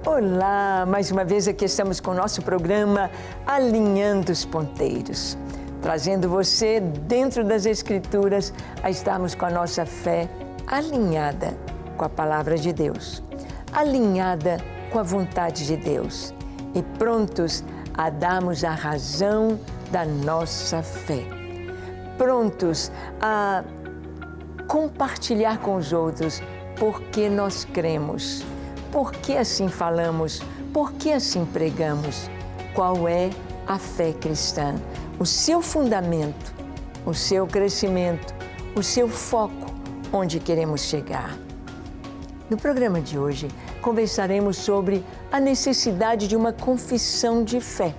Olá, mais uma vez aqui estamos com o nosso programa Alinhando os Ponteiros, trazendo você dentro das Escrituras a estarmos com a nossa fé alinhada com a Palavra de Deus, alinhada com a vontade de Deus e prontos a darmos a razão da nossa fé, prontos a compartilhar com os outros porque nós cremos. Por que assim falamos? Por que assim pregamos? Qual é a fé cristã? O seu fundamento, o seu crescimento, o seu foco, onde queremos chegar. No programa de hoje, conversaremos sobre a necessidade de uma confissão de fé.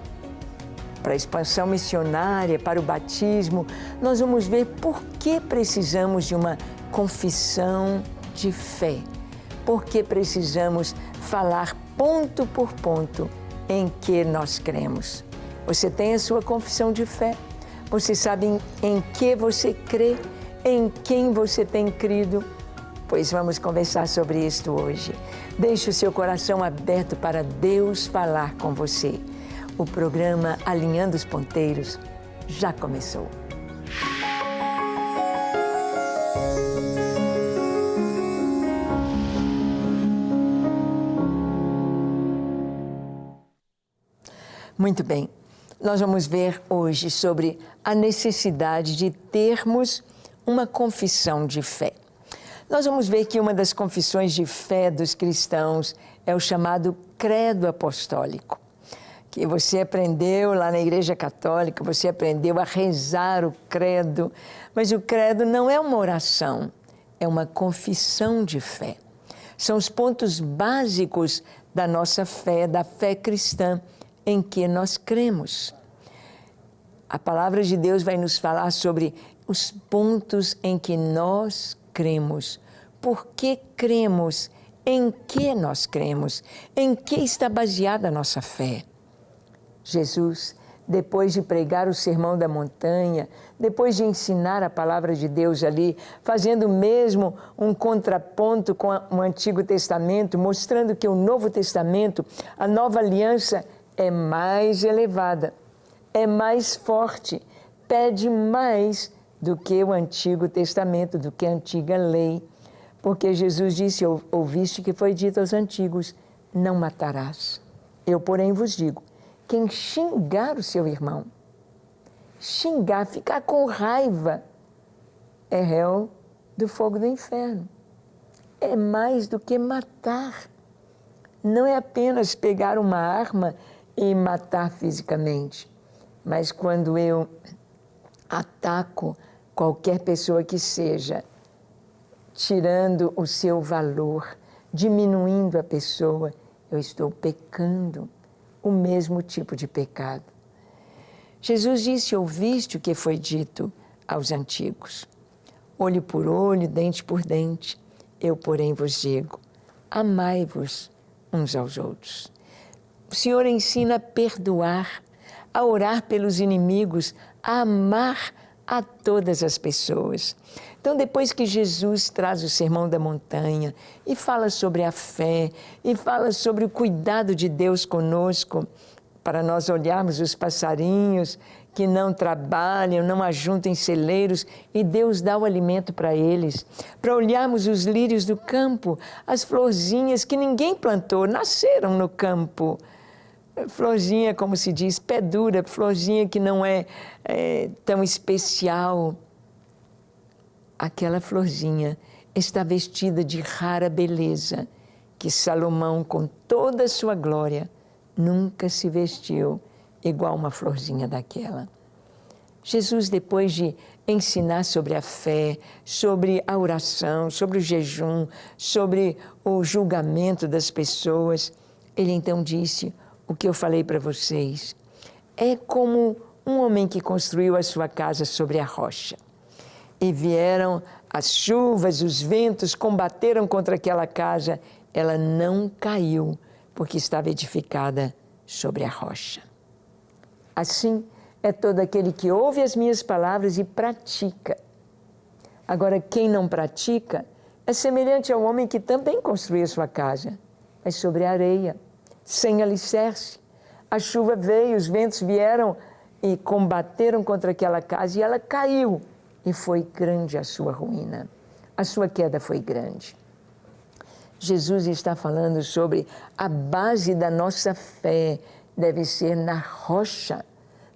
Para a expansão missionária, para o batismo, nós vamos ver por que precisamos de uma confissão de fé. Porque precisamos falar ponto por ponto em que nós cremos. Você tem a sua confissão de fé? Você sabe em que você crê? Em quem você tem crido? Pois vamos conversar sobre isto hoje. Deixe o seu coração aberto para Deus falar com você. O programa Alinhando os Ponteiros já começou. Muito bem, nós vamos ver hoje sobre a necessidade de termos uma confissão de fé. Nós vamos ver que uma das confissões de fé dos cristãos é o chamado Credo Apostólico, que você aprendeu lá na Igreja Católica, você aprendeu a rezar o credo, mas o credo não é uma oração, é uma confissão de fé. São os pontos básicos da nossa fé, da fé cristã, em que nós cremos. A palavra de Deus vai nos falar sobre os pontos em que nós cremos. Por que cremos? Em que nós cremos? Em que está baseada a nossa fé? Jesus, depois de pregar o Sermão da Montanha, depois de ensinar a palavra de Deus ali, fazendo mesmo um contraponto com o Antigo Testamento, mostrando que o Novo Testamento, a Nova Aliança, é mais elevada, é mais forte, pede mais do que o Antigo Testamento, do que a antiga lei. Porque Jesus disse, ouviste que foi dito aos antigos, não matarás. Eu, porém, vos digo, quem xingar o seu irmão, xingar, ficar com raiva, é réu do fogo do inferno. É mais do que matar. Não é apenas pegar uma arma e matar fisicamente, mas quando eu ataco qualquer pessoa que seja, tirando o seu valor, diminuindo a pessoa, eu estou pecando o mesmo tipo de pecado. Jesus disse, ouviste o que foi dito aos antigos, olho por olho, dente por dente, eu porém vos digo, amai-vos uns aos outros. O Senhor ensina a perdoar, a orar pelos inimigos, a amar a todas as pessoas. Então, depois que Jesus traz o Sermão da Montanha e fala sobre a fé, e fala sobre o cuidado de Deus conosco, para nós olharmos os passarinhos que não trabalham, não ajuntem celeiros, e Deus dá o alimento para eles, para olharmos os lírios do campo, as florzinhas que ninguém plantou, nasceram no campo. Florzinha, como se diz, pé dura, florzinha que não é tão especial. Aquela florzinha está vestida de rara beleza, que Salomão, com toda a sua glória, nunca se vestiu igual uma florzinha daquela. Jesus, depois de ensinar sobre a fé, sobre a oração, sobre o jejum, sobre o julgamento das pessoas, ele então disse, o que eu falei para vocês, é como um homem que construiu a sua casa sobre a rocha. E vieram as chuvas, os ventos, combateram contra aquela casa, ela não caiu, porque estava edificada sobre a rocha. Assim é todo aquele que ouve as minhas palavras e pratica. Agora, quem não pratica é semelhante ao homem que também construiu a sua casa, mas sobre a areia. sem alicerce. A chuva veio, os ventos vieram e combateram contra aquela casa e ela caiu. E foi grande a sua ruína. A sua queda foi grande. Jesus está falando sobre a base da nossa fé deve ser na rocha,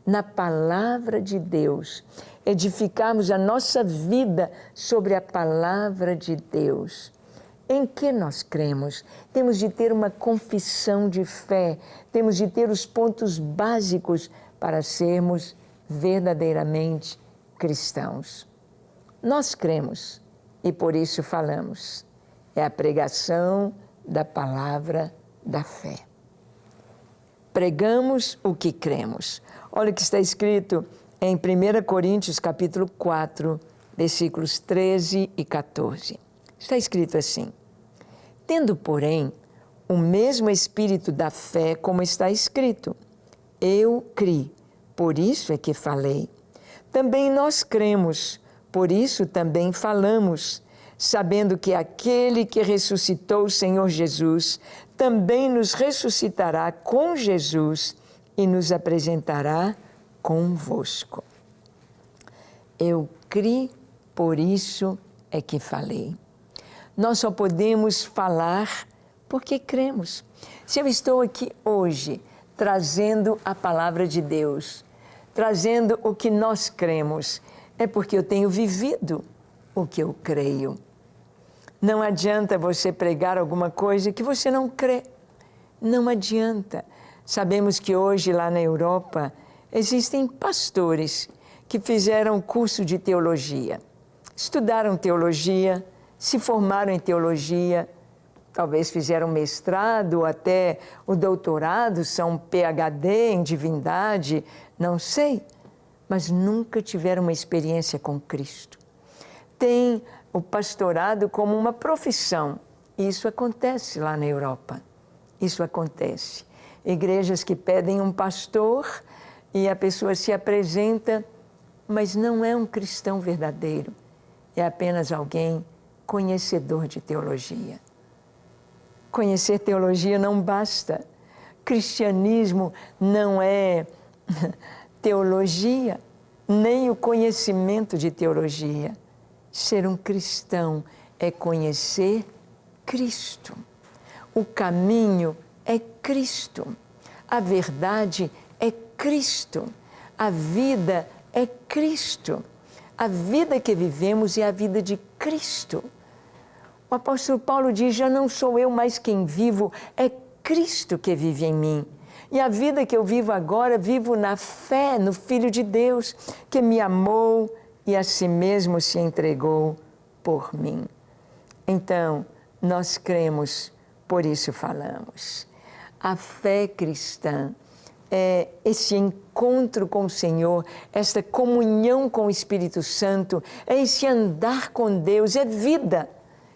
na palavra de Deus. Edificarmos a nossa vida sobre a palavra de Deus. Em que nós cremos? Temos de ter uma confissão de fé, temos de ter os pontos básicos para sermos verdadeiramente cristãos. Nós cremos e por isso falamos. É a pregação da palavra da fé. Pregamos o que cremos. Olha o que está escrito em 1 Coríntios capítulo 4, versículos 13 e 14. Está escrito assim: tendo, porém, o mesmo espírito da fé, como está escrito, eu criei, por isso é que falei. Também nós cremos, por isso também falamos, sabendo que aquele que ressuscitou o Senhor Jesus também nos ressuscitará com Jesus e nos apresentará convosco. Eu criei, por isso é que falei. Nós só podemos falar porque cremos. Se eu estou aqui hoje trazendo a palavra de Deus, trazendo o que nós cremos, é porque eu tenho vivido o que eu creio. Não adianta você pregar alguma coisa que você não crê. Não adianta. Sabemos que hoje lá na Europa existem pastores que fizeram curso de teologia, estudaram teologia, se formaram em teologia, talvez fizeram mestrado ou até o doutorado, são PhD em divindade, não sei, mas nunca tiveram uma experiência com Cristo. Tem o pastorado como uma profissão. Isso acontece lá na Europa. Isso acontece. Igrejas que pedem um pastor e a pessoa se apresenta, mas não é um cristão verdadeiro. É apenas alguém conhecedor de teologia. Conhecer teologia não basta. Cristianismo não é teologia, nem o conhecimento de teologia. Ser um cristão é conhecer Cristo. O caminho é Cristo. A verdade é Cristo. A vida é Cristo. A vida que vivemos é a vida de Cristo. O apóstolo Paulo diz, já não sou eu mais quem vivo, é Cristo que vive em mim. E a vida que eu vivo agora, vivo na fé no Filho de Deus, que me amou e a si mesmo se entregou por mim. Então, nós cremos, por isso falamos. A fé cristã é esse encontro com o Senhor, esta comunhão com o Espírito Santo, é esse andar com Deus, é vida.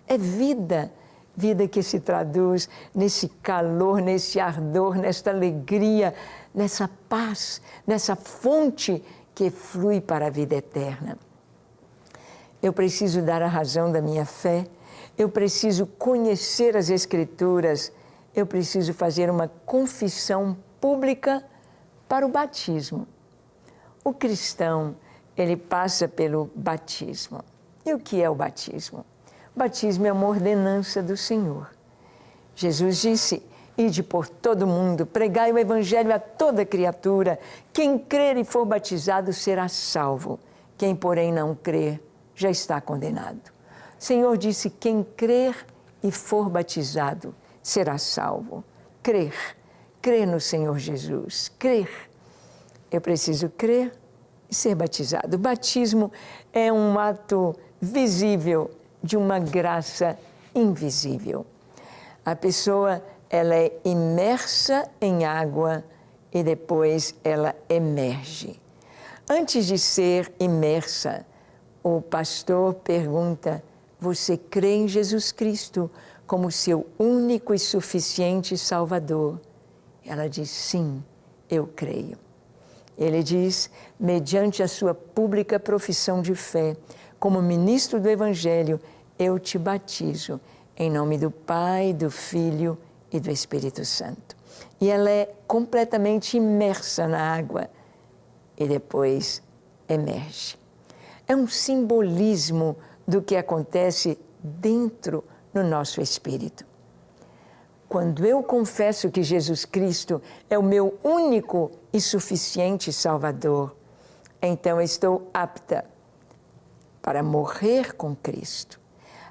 É vida. Vida que se traduz nesse calor, nesse ardor, nesta alegria, nessa paz, nessa fonte que flui para a vida eterna. Eu preciso dar a razão da minha fé, eu preciso conhecer as Escrituras, eu preciso fazer uma confissão pública para o batismo. O cristão, ele passa pelo batismo. E o que é o batismo? O batismo é uma ordenança do Senhor. Jesus disse, ide por todo mundo, pregai o Evangelho a toda criatura. Quem crer e for batizado será salvo. Quem, porém, não crer, já está condenado. O Senhor disse, quem crer e for batizado será salvo. Crer no Senhor Jesus, crer. Eu preciso crer e ser batizado. O batismo é um ato visível de uma graça invisível. A pessoa, ela é imersa em água e depois ela emerge. Antes de ser imersa, o pastor pergunta, você crê em Jesus Cristo como seu único e suficiente Salvador? Ela diz, sim, eu creio. Ele diz, mediante a sua pública profissão de fé, como ministro do Evangelho, eu te batizo, em nome do Pai, do Filho e do Espírito Santo. E ela é completamente imersa na água e depois emerge. É um simbolismo do que acontece dentro no nosso espírito. Quando eu confesso que Jesus Cristo é o meu único e suficiente Salvador, então eu estou apta para morrer com Cristo.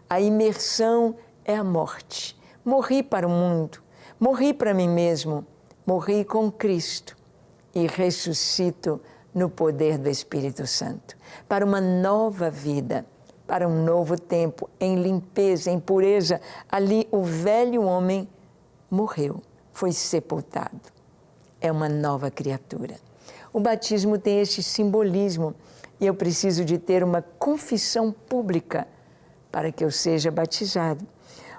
A imersão é a morte. Morri para o mundo, morri para mim mesmo, morri com Cristo e ressuscito no poder do Espírito Santo, para uma nova vida, para um novo tempo, em limpeza, em pureza. Ali o velho homem morreu, foi sepultado. É uma nova criatura. O batismo tem este simbolismo e eu preciso de ter uma confissão pública para que eu seja batizado.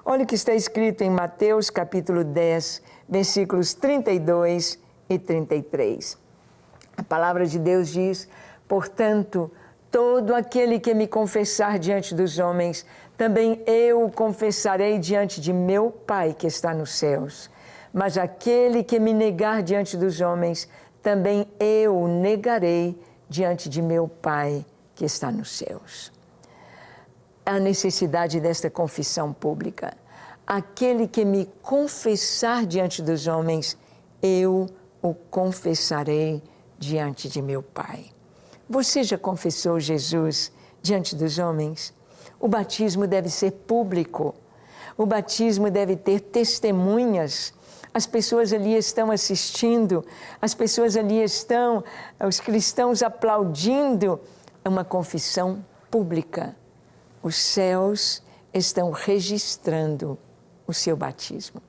Olha o que está escrito em Mateus capítulo 10, versículos 32 e 33. A palavra de Deus diz: portanto, todo aquele que me confessar diante dos homens, também eu o confessarei diante de meu Pai que está nos céus. Mas aquele que me negar diante dos homens, também eu o negarei diante de meu Pai que está nos céus. A necessidade desta confissão pública. Aquele que me confessar diante dos homens, eu o confessarei diante de meu Pai. Você já confessou Jesus diante dos homens? O batismo deve ser público. O batismo deve ter testemunhas. As pessoas ali estão assistindo, as pessoas ali estão, os cristãos aplaudindo. É uma confissão pública. Os céus estão registrando o seu batismo,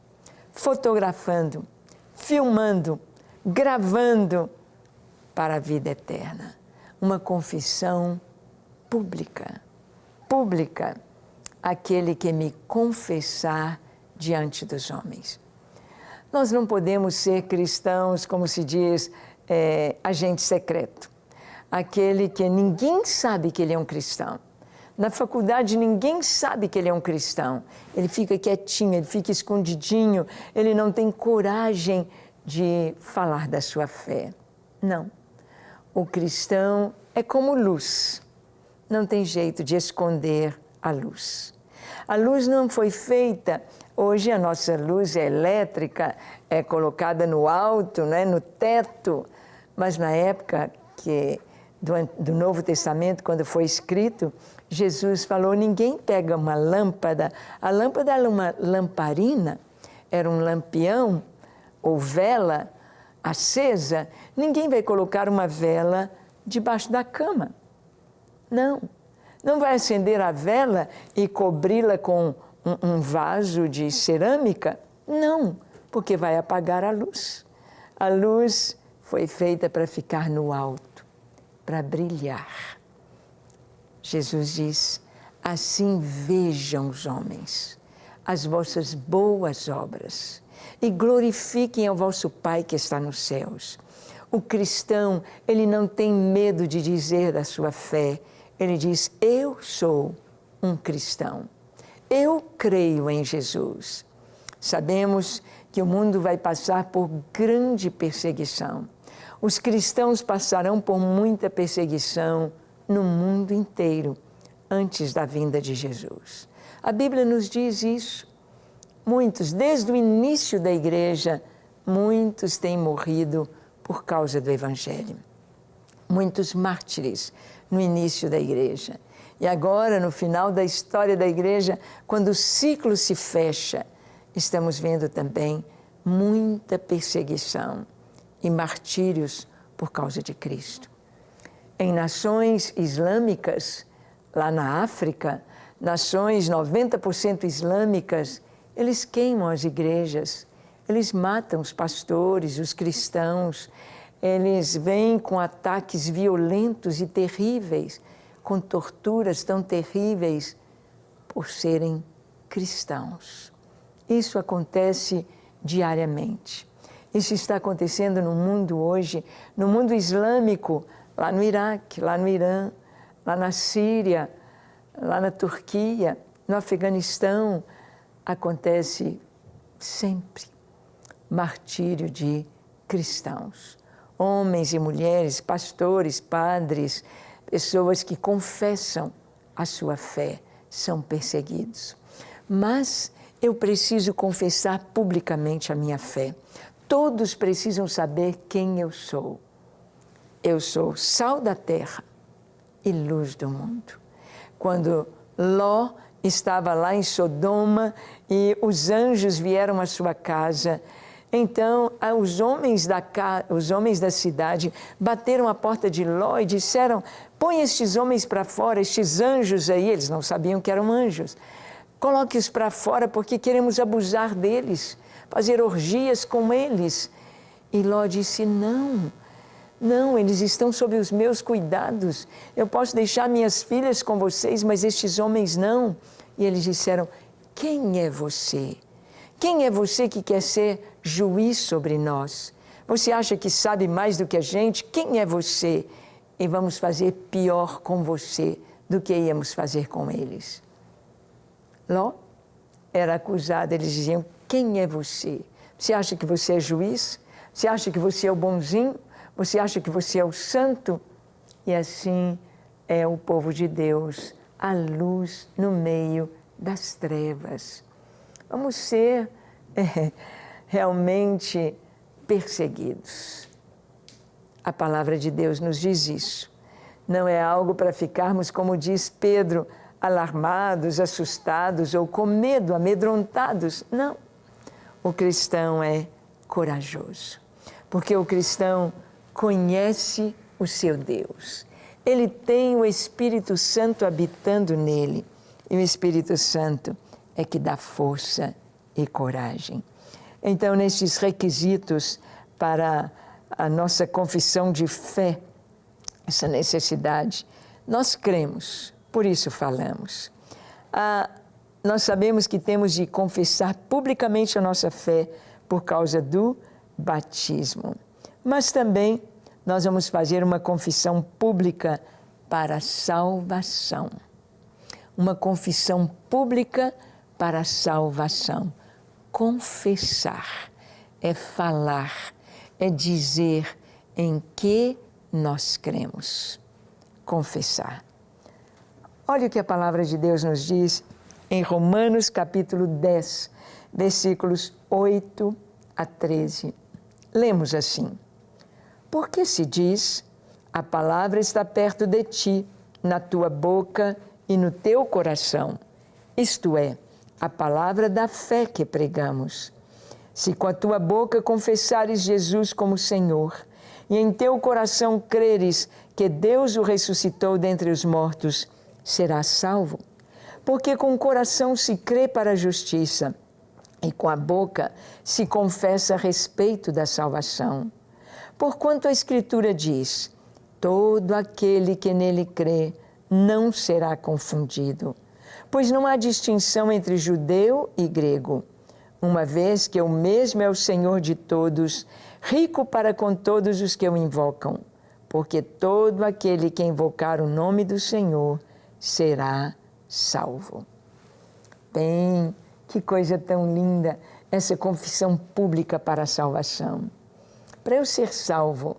fotografando, filmando, gravando para a vida eterna. Uma confissão pública. Pública. Aquele que me confessar diante dos homens. Nós não podemos ser cristãos, como se diz, agente secreto. Aquele que ninguém sabe que ele é um cristão. Na faculdade ninguém sabe que ele é um cristão. Ele fica quietinho, ele fica escondidinho, ele não tem coragem de falar da sua fé. Não. O cristão é como luz. Não tem jeito de esconder a luz. A luz não foi feita. Hoje a nossa luz é elétrica, é colocada no alto, né, no teto. Mas na época do Novo Testamento, quando foi escrito, Jesus falou: ninguém pega uma lâmpada. A lâmpada era uma lamparina, era um lampião ou vela acesa. Ninguém vai colocar uma vela debaixo da cama. Não. Não vai acender a vela e cobri-la com um vaso de cerâmica? Não, porque vai apagar a luz. A luz foi feita para ficar no alto, para brilhar. Jesus diz: assim vejam os homens as vossas boas obras e glorifiquem ao vosso Pai que está nos céus. O cristão, ele não tem medo de dizer da sua fé. Ele diz: eu sou um cristão. Eu creio em Jesus. Sabemos que o mundo vai passar por grande perseguição. Os cristãos passarão por muita perseguição no mundo inteiro antes da vinda de Jesus. A Bíblia nos diz isso. Muitos, desde o início da igreja, muitos têm morrido por causa do Evangelho. Muitos mártires no início da igreja. E agora, no final da história da igreja, quando o ciclo se fecha, estamos vendo também muita perseguição e martírios por causa de Cristo. Em nações islâmicas, lá na África, nações 90% islâmicas, eles queimam as igrejas, eles matam os pastores, os cristãos, eles vêm com ataques violentos e terríveis, com torturas tão terríveis por serem cristãos. Isso acontece diariamente. Isso está acontecendo no mundo hoje, no mundo islâmico, lá no Iraque, lá no Irã, lá na Síria, lá na Turquia, no Afeganistão. Acontece sempre. Martírio de cristãos, homens e mulheres, pastores, padres, pessoas que confessam a sua fé, são perseguidos. Mas eu preciso confessar publicamente a minha fé. Todos precisam saber quem eu sou. Eu sou sal da terra e luz do mundo. Quando Ló estava lá em Sodoma e os anjos vieram à sua casa, então os homens da cidade bateram a porta de Ló e disseram: põe estes homens para fora, estes anjos aí, eles não sabiam que eram anjos. Coloque-os para fora porque queremos abusar deles, fazer orgias com eles. E Ló disse: não, eles estão sob os meus cuidados. Eu posso deixar minhas filhas com vocês, mas estes homens não. E eles disseram: quem é você? Quem é você que quer ser juiz sobre nós? Você acha que sabe mais do que a gente? Quem é você? E vamos fazer pior com você do que íamos fazer com eles. Ló era acusado, eles diziam: quem é você? Você acha que você é juiz? Você acha que você é o bonzinho? Você acha que você é o santo? E assim é o povo de Deus, a luz no meio das trevas. Vamos ser realmente perseguidos. A palavra de Deus nos diz isso. Não é algo para ficarmos, como diz Pedro, alarmados, assustados ou com medo, amedrontados. Não. O cristão é corajoso, porque o cristão conhece o seu Deus. Ele tem o Espírito Santo habitando nele. E o Espírito Santo é que dá força e coragem. Então, nesses requisitos para a nossa confissão de fé, essa necessidade, nós cremos, por isso falamos. Nós sabemos que temos de confessar publicamente a nossa fé por causa do batismo. Mas também nós vamos fazer uma confissão pública para a salvação. Uma confissão pública para a salvação. Confessar é falar, é dizer em que nós cremos. Confessar. Olha o que a palavra de Deus nos diz em Romanos capítulo 10, versículos 8 a 13. Lemos assim: porque se diz, a palavra está perto de ti, na tua boca e no teu coração, isto é, a palavra da fé que pregamos. Se com a tua boca confessares Jesus como Senhor, e em teu coração creres que Deus o ressuscitou dentre os mortos, serás salvo. Porque com o coração se crê para a justiça, e com a boca se confessa a respeito da salvação. Porquanto a Escritura diz: todo aquele que nele crê não será confundido, pois não há distinção entre judeu e grego, uma vez que o mesmo é o Senhor de todos, rico para com todos os que o invocam, porque todo aquele que invocar o nome do Senhor será salvo. Bem, que coisa tão linda essa confissão pública para a salvação. Para eu ser salvo,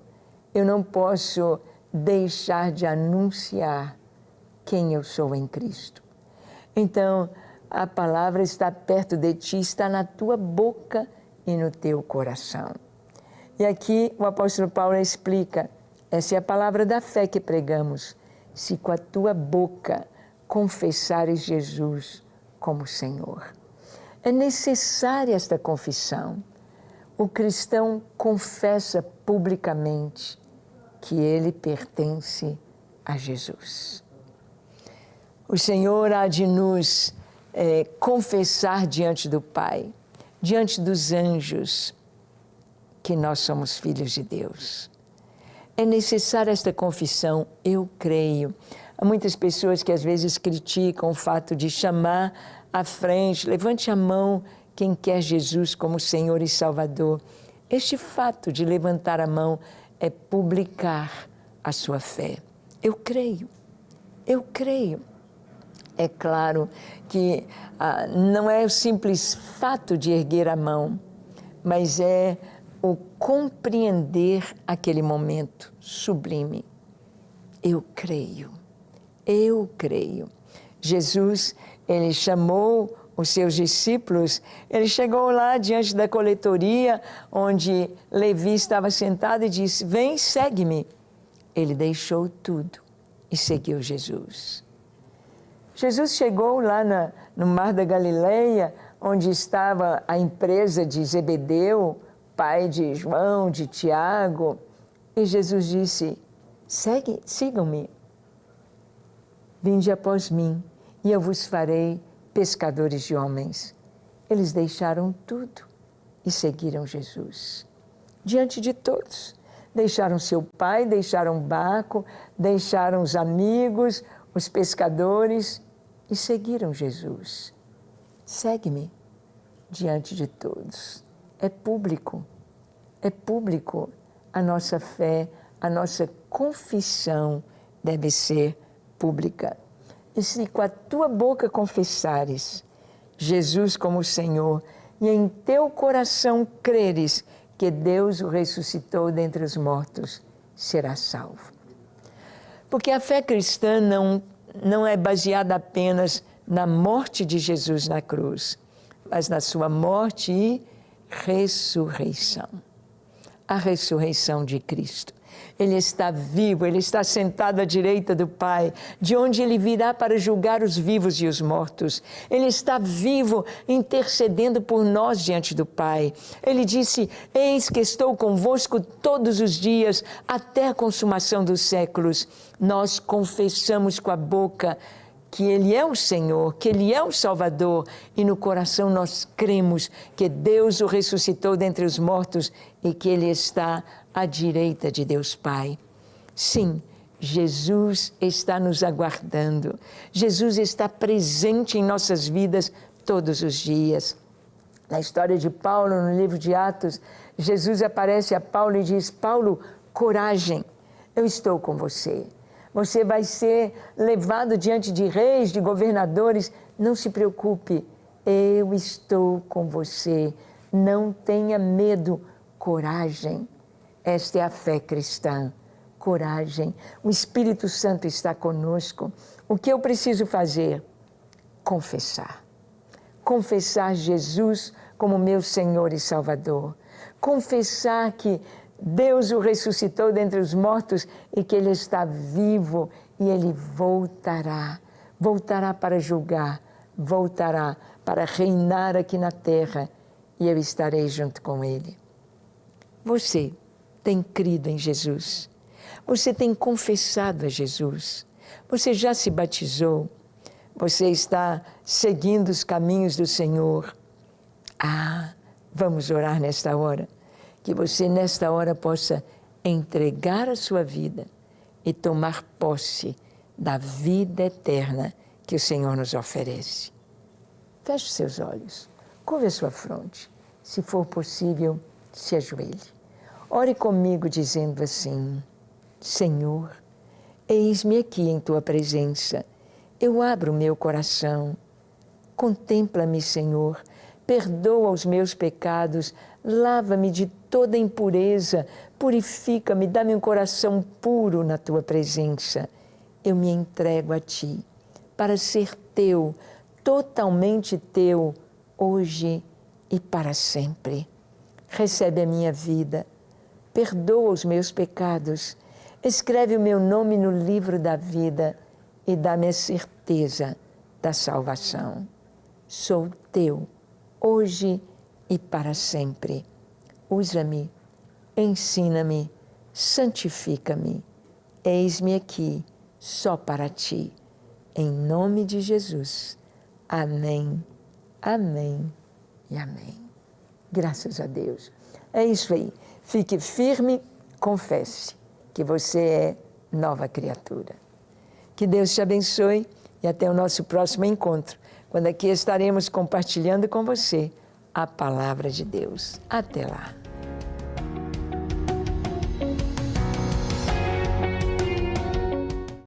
eu não posso deixar de anunciar quem eu sou em Cristo. Então, a palavra está perto de ti, está na tua boca e no teu coração. E aqui o apóstolo Paulo explica, essa é a palavra da fé que pregamos. Se com a tua boca confessares Jesus como Senhor. É necessária esta confissão. O cristão confessa publicamente que ele pertence a Jesus. O Senhor há de nos confessar diante do Pai, diante dos anjos, que nós somos filhos de Deus. É necessária esta confissão, eu creio. Há muitas pessoas que às vezes criticam o fato de chamar à frente, levante a mão quem quer Jesus como Senhor e Salvador. Este fato de levantar a mão é publicar a sua fé. Eu creio, eu creio. É claro que não é o simples fato de erguer a mão, mas é o compreender aquele momento sublime. Eu creio, eu creio. Jesus, ele chamou os seus discípulos, ele chegou lá diante da coletoria, onde Levi estava sentado e disse, vem, segue-me. Ele deixou tudo e seguiu Jesus. Jesus chegou lá no Mar da Galileia, onde estava a empresa de Zebedeu, pai de João, de Tiago, e Jesus disse, sigam-me, vinde após mim, e eu vos farei pescadores de homens. Eles deixaram tudo e seguiram Jesus. Diante de todos, deixaram seu pai, deixaram o barco, deixaram os amigos, os pescadores e seguiram Jesus. Segue-me diante de todos. É público a nossa fé, a nossa confissão deve ser pública. E se com a tua boca confessares Jesus como Senhor e em teu coração creres que Deus o ressuscitou dentre os mortos, serás salvo. Porque a fé cristã não é baseada apenas na morte de Jesus na cruz, mas na sua morte e ressurreição. A ressurreição de Cristo. Ele está vivo, ele está sentado à direita do Pai, de onde ele virá para julgar os vivos e os mortos. Ele está vivo, intercedendo por nós diante do Pai. Ele disse, eis que estou convosco todos os dias, até a consumação dos séculos. Nós confessamos com a boca que Ele é o Senhor, que Ele é o Salvador, e no coração nós cremos que Deus o ressuscitou dentre os mortos e que Ele está à direita de Deus Pai. Sim, Jesus está nos aguardando. Jesus está presente em nossas vidas todos os dias. Na história de Paulo, no livro de Atos, Jesus aparece a Paulo e diz, Paulo, coragem, eu estou com você. Você vai ser levado diante de reis, de governadores. Não se preocupe, eu estou com você. Não tenha medo, coragem. Esta é a fé cristã, coragem. O Espírito Santo está conosco. O que eu preciso fazer? Confessar. Confessar Jesus como meu Senhor e Salvador. Confessar que Deus o ressuscitou dentre os mortos e que Ele está vivo e Ele voltará. Voltará para julgar, voltará para reinar aqui na terra e eu estarei junto com Ele. Você tem crido em Jesus? Você tem confessado a Jesus? Você já se batizou? Você está seguindo os caminhos do Senhor? Vamos orar nesta hora. Que você nesta hora possa entregar a sua vida e tomar posse da vida eterna que o Senhor nos oferece. Feche os seus olhos, curve a sua fronte. Se for possível, se ajoelhe. Ore comigo dizendo assim, Senhor, eis-me aqui em Tua presença. Eu abro o meu coração. Contempla-me, Senhor. Perdoa os meus pecados. Lava-me de toda impureza. Purifica-me. Dá-me um coração puro na Tua presença. Eu me entrego a Ti para ser Teu, totalmente Teu, hoje e para sempre. Recebe a minha vida. Perdoa os meus pecados, escreve o meu nome no livro da vida e dá-me a certeza da salvação. Sou teu, hoje e para sempre. Usa-me, ensina-me, santifica-me. Eis-me aqui, só para ti. Em nome de Jesus. Amém, amém e amém. Graças a Deus. É isso aí. Fique firme, confesse que você é nova criatura. Que Deus te abençoe e até o nosso próximo encontro, quando aqui estaremos compartilhando com você a palavra de Deus. Até lá.